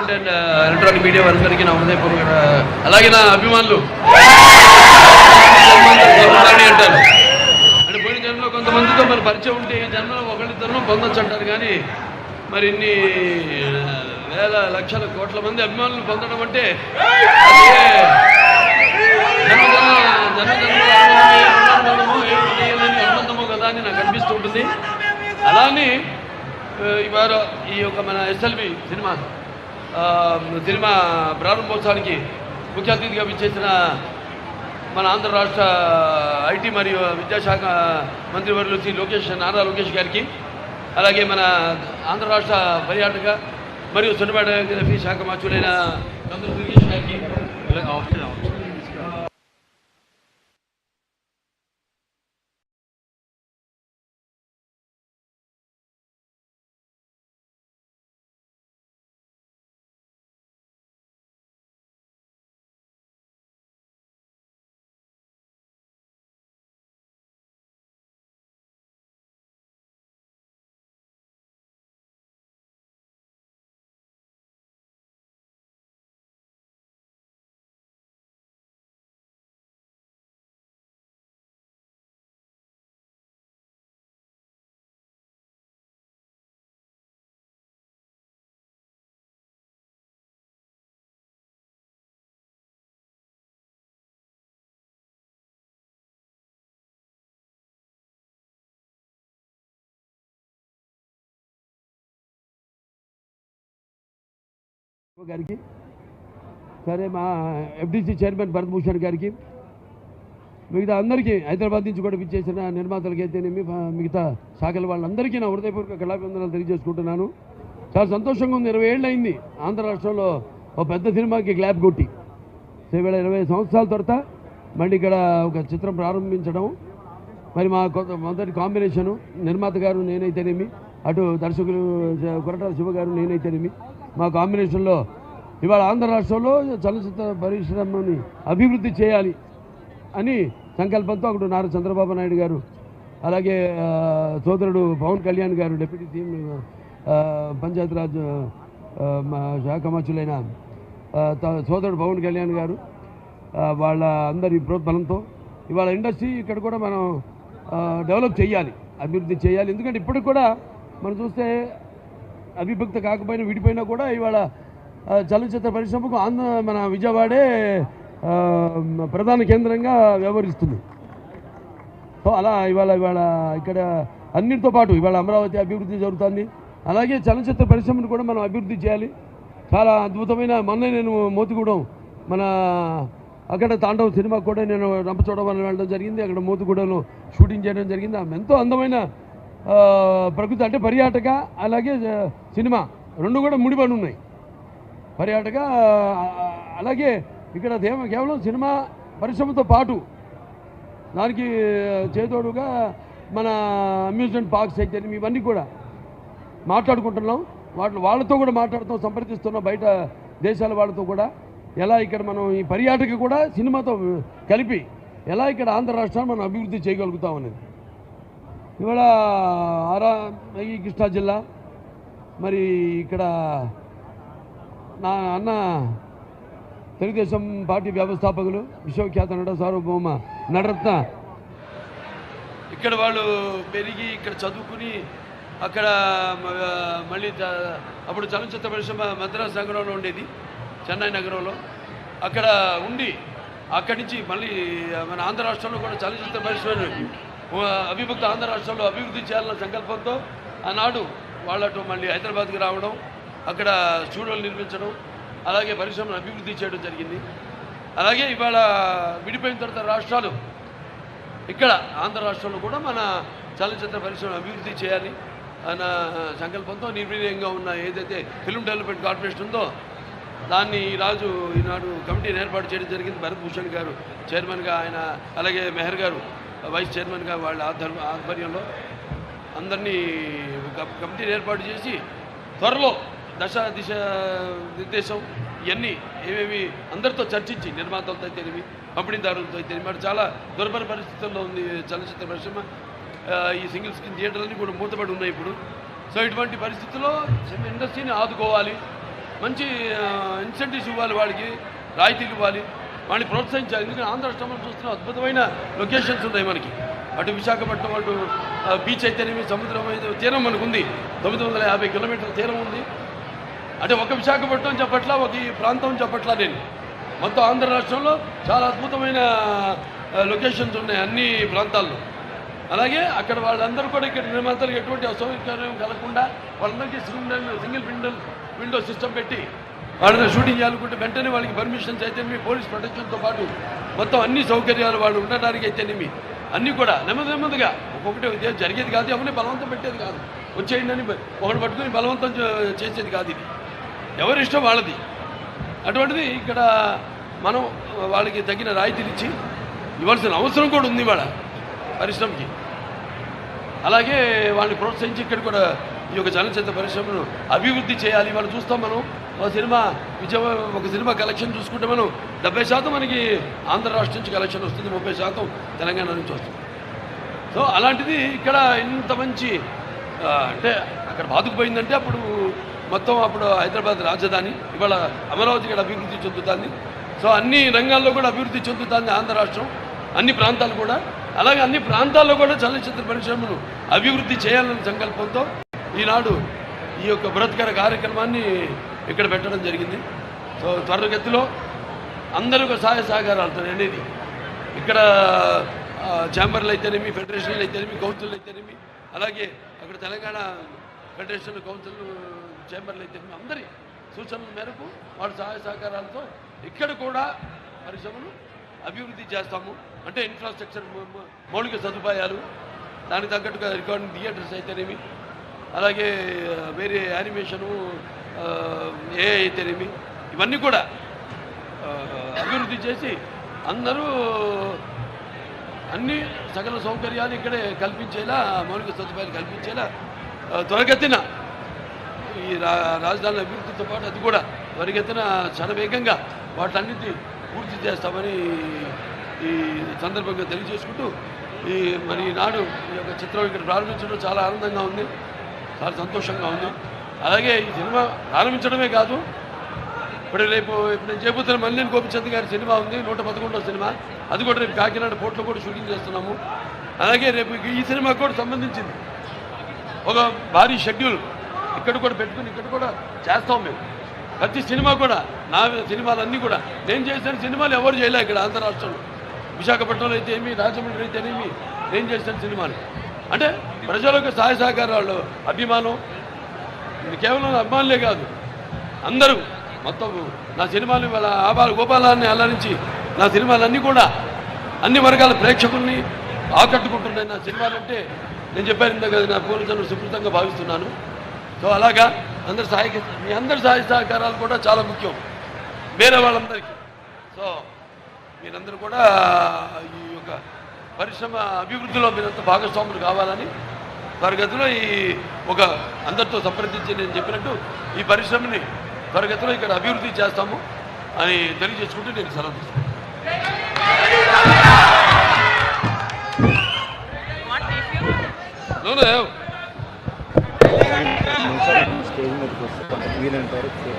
Print and electronic media వారందరికీ నా హృదయపూర్వక, అలాగే నా అభిమానులు అంటారు అంటే పోయిన జన్మలో కొంతమందితో మరి పరిచయం ఉంటే ఈ జన్మలో ఒకళ్ళిద్దరు పొందొచ్చు అంటారు. కానీ మరి ఇన్ని వేల లక్షల కోట్ల మంది అభిమానులు పొందడం అంటే అనుబంధమో కదా అని నాకు అనిపిస్తూ ఉంటుంది. అలానే ఇవాళ ఈ యొక్క మన ఎస్ఎల్బి సినిమా ప్రారంభోత్సవానికి ముఖ్య అతిథిగా విచ్చేసిన మన ఆంధ్ర రాష్ట్ర ఐటీ మరియు విద్యాశాఖ మంత్రివర్యులు శ్రీ నారా లోకేష్ గారికి, అలాగే మన ఆంధ్ర రాష్ట్ర పర్యాటక మరియు సినిమాటోగ్రఫీ శాఖ మంత్రులైన దుర్గేష్ గారికి, గారికి, సరే మా ఎఫ్డీసీ చైర్మన్ భరతభూషణ్ గారికి, మిగతా అందరికీ హైదరాబాద్ నుంచి కూడా విచ్చేసిన నిర్మాతలకి అయితేనేమి మిగతా శాఖల వాళ్ళందరికీ నా హృదయపూర్వక కళాభివందనాలు తెలియజేసుకుంటున్నాను. చాలా సంతోషంగా ఉంది. 20 ఏళ్ళు అయింది ఆంధ్ర రాష్ట్రంలో ఒక పెద్ద సినిమాకి గ్లాప్ కొట్టి. ఇవాళ 20 సంవత్సరాల తర్వాత మళ్ళీ ఇక్కడ ఒక చిత్రం ప్రారంభించడం, మరి మా మొదటి కాంబినేషను నిర్మాత గారు నేనైతేనేమి, అటు దర్శకులు కొరటాల శివ గారు నేనైతేనేమి, మా కాంబినేషన్లో ఇవాళ ఆంధ్ర రాష్ట్రంలో చలనచిత్ర పరిశ్రమని అభివృద్ధి చేయాలి అని సంకల్పంతో అక్కడ నారా చంద్రబాబు నాయుడు గారు, అలాగే సోదరుడు పవన్ కళ్యాణ్ గారు, డిప్యూటీ సీఎం పంచాయతీరాజ్ శాఖ మంత్రులైన సోదరుడు పవన్ కళ్యాణ్ గారు, వాళ్ళ అందరి ప్రోత్బలంతో ఇవాళ ఇండస్ట్రీ ఇక్కడ కూడా మనం డెవలప్ చేయాలి, అభివృద్ధి చేయాలి. ఎందుకంటే ఇప్పటికి కూడా మనం చూస్తే అవిభక్త కాకపోయినా విడిపోయినా కూడా ఇవాళ చలనచిత్ర పరిశ్రమకు మన విజయవాడే ప్రధాన కేంద్రంగా వ్యవహరిస్తుంది. సో అలా ఇవాళ ఇక్కడ అన్నిటితో పాటు ఇవాళ అమరావతి అభివృద్ధి జరుగుతుంది. అలాగే చలనచిత్ర పరిశ్రమను కూడా మనం అభివృద్ధి చేయాలి. చాలా అద్భుతమైన మొన్న నేను మోతుగూడెం మన అక్కడ తాండవ సినిమా కూడా నేను రంపచోడవరం వెళ్ళడం జరిగింది. అక్కడ మోతుగూడెంలో షూటింగ్ చేయడం జరిగింది. ఎంతో అందమైన ప్రకృతి అంటే పర్యాటక అలాగే సినిమా రెండు కూడా ముడిపడి ఉన్నాయి. పర్యాటక అలాగే ఇక్కడ కేవలం సినిమా పరిశ్రమతో పాటు దానికి చేతోడుగా మన అమ్యూజ్మెంట్ పార్క్స్ అయితే ఇవన్నీ కూడా మాట్లాడుకుంటున్నాం. వాళ్ళతో కూడా మాట్లాడుతాం, సంప్రదిస్తున్నాం బయట దేశాల వాళ్ళతో కూడా. ఎలా ఇక్కడ మనం ఈ పర్యాటక కూడా సినిమాతో కలిపి ఎలా ఇక్కడ ఆంధ్ర రాష్ట్రాన్ని మనం అభివృద్ధి చేయగలుగుతాం అనేది. ఇవాళ కృష్ణా జిల్లా మరి ఇక్కడ నా అన్న తెలుగుదేశం పార్టీ వ్యవస్థాపకులు విశ్వఖ్యాత నట సార్వభౌమ నటరత్న ఇక్కడ వాళ్ళు పెరిగి ఇక్కడ చదువుకుని అక్కడ మళ్ళీ అప్పుడు చలనచిత్ర పరిశ్రమ మద్రాసు నగరంలో ఉండేది, చెన్నై నగరంలో. అక్కడ ఉండి అక్కడి నుంచి మళ్ళీ మన ఆంధ్ర రాష్ట్రంలో కూడా చలనచిత్ర పరిశ్రమ అవిభక్త ఆంధ్ర రాష్ట్రంలో అభివృద్ధి చేయాలన్న సంకల్పంతో ఆనాడు వాళ్ళతో మళ్ళీ హైదరాబాద్కి రావడం, అక్కడ స్టూడియోలు నిర్మించడం, అలాగే పరిశ్రమను అభివృద్ధి చేయడం జరిగింది. అలాగే ఇవాళ విడిపోయిన తర్వాత రాష్ట్రాలు ఇక్కడ ఆంధ్ర రాష్ట్రంలో కూడా మన చలనచిత్ర పరిశ్రమను అభివృద్ధి చేయాలి అన్న సంకల్పంతో నిర్వీర్యంగా ఉన్న ఏదైతే ఫిల్మ్ డెవలప్మెంట్ కార్పొరేషన్ ఉందో దాన్ని ఈనాడు కమిటీని ఏర్పాటు చేయడం జరిగింది. భరతభూషణ్ గారు చైర్మన్గా, ఆయన అలాగే మెహర్ గారు వైస్ చైర్మన్గా వాళ్ళ ఆధ్వర్యంలో అందరినీ కమిటీని ఏర్పాటు చేసి త్వరలో దిశ నిర్దేశం ఇవన్నీ ఏమేమి అందరితో చర్చించి నిర్మాతలతో అయితేనేమి పంపిణీదారులతో అయితేనేమి మరి చాలా దుర్భర పరిస్థితుల్లో ఉంది చలనచిత్ర పరిశ్రమ. ఈ సింగిల్ స్క్రీన్ థియేటర్లన్నీ కూడా మూతపడి ఉన్నాయి ఇప్పుడు. సో ఇటువంటి పరిస్థితుల్లో ఇండస్ట్రీని ఆదుకోవాలి, మంచి ఇన్సెంటివ్స్ ఇవ్వాలి, వాళ్ళకి రాయితీలు ఇవ్వాలి, వాళ్ళని ప్రోత్సహించాలి. ఎందుకంటే ఆంధ్ర రాష్ట్రంలో చూస్తున్న అద్భుతమైన లొకేషన్స్ ఉన్నాయి మనకి. అటు విశాఖపట్నం, అటు బీచ్ అయితేనేమి, సముద్రం అయితే తీరం మనకు ఉంది, 950 కిలోమీటర్ల తీరం ఉంది. అంటే ఒక విశాఖపట్నం చెప్పట్లా, ఒక ఈ ప్రాంతం చెప్పట్లా నేను, మొత్తం ఆంధ్ర రాష్ట్రంలో చాలా అద్భుతమైన లొకేషన్స్ ఉన్నాయి అన్ని ప్రాంతాల్లో. అలాగే అక్కడ వాళ్ళందరూ కూడా ఇక్కడ నిర్మాతలకు ఎటువంటి అసౌకర్యం కలగకుండా వాళ్ళందరికీ సింగిల్ విండో సిస్టమ్ పెట్టి వాళ్ళని షూటింగ్ చేయాలనుకుంటే వెంటనే వాళ్ళకి పర్మిషన్స్ అయితేనేమి, పోలీస్ ప్రొటెక్షన్తో పాటు మొత్తం అన్ని సౌకర్యాలు వాళ్ళు ఉండడానికి అయితేనేమి అన్నీ కూడా నెమ్మదిగా ఒక్కొక్కటి జరిగేది కాదు, ఎవరిని బలవంతం పెట్టేది కాదు, వచ్చేయండి అని ఒకటి పట్టుకుని బలవంతం చేసేది కాదు. ఇది ఎవరిష్టం వాళ్ళది. అటువంటిది ఇక్కడ మనం వాళ్ళకి తగిన రాయితీలు ఇచ్చి ఇవ్వాల్సిన అవసరం కూడా ఉంది వాళ్ళ పరిశ్రమకి. అలాగే వాళ్ళని ప్రోత్సహించి ఇక్కడ కూడా ఈ యొక్క చలనచిత్ర పరిశ్రమను అభివృద్ధి చేయాలి. వాళ్ళు చూస్తాం, మనం ఒక సినిమా కలెక్షన్ చూసుకుంటే మనం 70% మనకి ఆంధ్ర రాష్ట్రం నుంచి కలెక్షన్ వస్తుంది, 30% తెలంగాణ నుంచి వస్తుంది. సో అలాంటిది ఇక్కడ ఇంత మంచి అంటే అక్కడ బాదుకుపోయిందంటే అప్పుడు మొత్తం హైదరాబాద్ రాజధాని, ఇవాళ అమరావతి ఇక్కడ అభివృద్ధి చెందుతుంది. సో అన్ని రంగాల్లో కూడా అభివృద్ధి చెందుతుంది ఆంధ్ర రాష్ట్రం, అన్ని ప్రాంతాలు కూడా. అలాగే అన్ని ప్రాంతాల్లో కూడా చలనచిత్ర పరిశ్రమను అభివృద్ధి చేయాలనే సంకల్పంతో ఈనాడు ఈ యొక్క బృహత్కర కార్యక్రమాన్ని ఇక్కడ పెట్టడం జరిగింది. సో త్వరగతిలో అందరూ సహాయ సహకారాలతో అనేది ఇక్కడ ఛాంబర్లు అయితేనేమి, ఫెడరేషన్లు అయితేనేమి, కౌన్సిల్ అయితేనేమి, అలాగే అక్కడ తెలంగాణ ఫెడరేషన్, కౌన్సిల్, ఛాంబర్లు అయితేనేమి అందరి సూచనల మేరకు వాళ్ళ సహాయ సహకారాలతో ఇక్కడ కూడా పరిశ్రమను అభివృద్ధి చేస్తాము. అంటే ఇన్ఫ్రాస్ట్రక్చర్, మౌలిక సదుపాయాలు, దానికి తగ్గట్టుగా రికార్డింగ్ థియేటర్స్ అయితేనేమి, అలాగే వేరే యానిమేషను, ఏ అయితేనేమి, ఇవన్నీ కూడా అభివృద్ధి చేసి అందరూ అన్ని సకల సౌకర్యాలు ఇక్కడే కల్పించేలా, మౌలిక సదుపాయాలు కల్పించేలా త్వరగతిన ఈ రాజధాని అభివృద్ధితో పాటు అది కూడా త్వరగతిన శరవేగంగా వాటన్నిటి పూర్తి చేస్తామని ఈ సందర్భంగా తెలియజేసుకుంటూ మరి నాడు ఈ యొక్క చిత్రం ఇక్కడ ప్రారంభించడం చాలా ఆనందంగా ఉంది, చాలా సంతోషంగా ఉంది. అలాగే ఈ సినిమా ప్రారంభించడమే కాదు, ఇప్పుడు నేను చేయబోతున్న మల్లేని గోపిచంద్ గారి సినిమా ఉంది, 111వ సినిమా, అది కూడా రేపు కాకినాడ పోర్ట్లో కూడా షూటింగ్ చేస్తున్నాము. అలాగే రేపు ఈ సినిమాకు కూడా సంబంధించింది ఒక భారీ షెడ్యూల్ ఇక్కడ కూడా పెట్టుకుని ఇక్కడ కూడా చేస్తాం మేము. ప్రతి సినిమా కూడా నా సినిమాలన్నీ కూడా నేను చేసిన సినిమాలు ఎవరు చేయలే ఇక్కడ ఆంధ్ర రాష్ట్రంలో. విశాఖపట్నంలో అయితే ఏమి, రాజమండ్రి అయితేనేమి నేను చేసిన సినిమాలు అంటే ప్రజలకు సహాయ సహకారాలు, అభిమానం, కేవలం అభిమానులే కాదు అందరూ మొత్తం నా సినిమాలు వాళ్ళ గోపాలాన్ని అలరించి నా సినిమాలన్నీ కూడా అన్ని వర్గాల ప్రేక్షకుల్ని ఆకట్టుకుంటున్నాయి. నా సినిమాలంటే నేను చెప్పాను కదా, నా పూర్వజన్మ సుకృతంగా భావిస్తున్నాను. సో అలాగా మీ అందరి సహాయ సహకారాలు కూడా చాలా ముఖ్యం వేరే వాళ్ళందరికీ. సో మీరందరూ కూడా ఈ యొక్క పరిశ్రమ అభివృద్ధిలో మీరంతా భాగస్వాములు కావాలని త్వరగతిలో ఒక అందరితో సంప్రదించి నేను చెప్పినట్టు ఈ పరిశ్రమని త్వరగతిలో ఇక్కడ అభివృద్ధి చేస్తాము అని తెలియజేసుకుంటూ నేను సెలవు తీసుకుంటాను. స్టేజ్ మీదకి వస్తే వీలైనంత వరకు